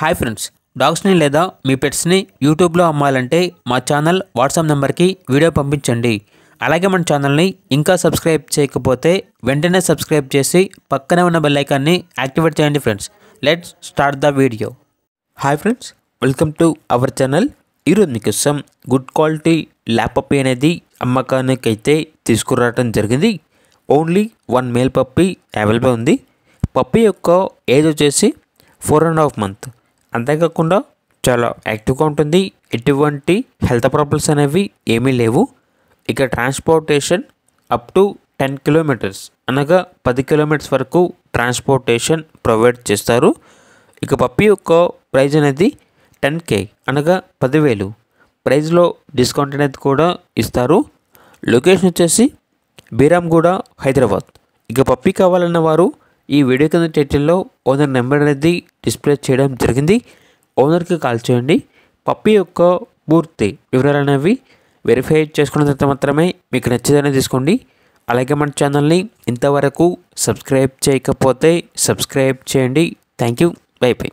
Hi friends, డాగ్స్ని లేదా మీ పెట్స్ని యూట్యూబ్లో అమ్మాలంటే మా ఛానల్ వాట్సాప్ నెంబర్కి వీడియో పంపించండి. అలాగే మన ఛానల్ని ఇంకా సబ్స్క్రైబ్ చేయకపోతే వెంటనే సబ్స్క్రైబ్ చేసి పక్కనే ఉన్న బెల్ ఐకాన్ని యాక్టివేట్ చేయండి friends. Let's start the video. Hi friends, welcome to our channel. ఈరోజు మీకోసం గుడ్ క్వాలిటీ ల్యాప్ పప్పీ అనేది అమ్మకానికి అయితే తీసుకురావడం జరిగింది. ఓన్లీ 1 మేల్ పప్పీ అవైలబుల్ ఉంది. పప్పీ యొక్క ఏజ్ వచ్చేసి 4.5 months. అంతేకాకుండా చాలా యాక్టివ్గా ఉంటుంది. ఎటువంటి హెల్త్ ప్రాబ్లమ్స్ అనేవి ఏమీ లేవు. ఇక ట్రాన్స్పోర్టేషన్ అప్ టు 10 kilometers అనగా 10 kilometers వరకు ట్రాన్స్పోర్టేషన్ ప్రొవైడ్ చేస్తారు. ఇక పప్పీ యొక్క ప్రైజ్ అనేది 10K అనగా 10,000 ప్రైజ్లో డిస్కౌంట్ అనేది కూడా ఇస్తారు. లొకేషన్ వచ్చేసి బీరాంగూడ, హైదరాబాద్. ఇక పప్పీ కావాలన్న వారు ఈ వీడియో కింద టైటిల్లో ఓనర్ నెంబర్ అనేది డిస్ప్లే చేయడం జరిగింది. ఓనర్కి కాల్ చేయండి. పప్పీ యొక్క పూర్తి వివరాలు అనేవి వెరిఫై చేసుకున్న తర్వాత మాత్రమే మీకు నచ్చేదని తీసుకోండి. అలాగే మన ఛానల్ని ఇంతవరకు సబ్స్క్రైబ్ చేయకపోతే సబ్స్క్రైబ్ చేయండి. Thank you. By by.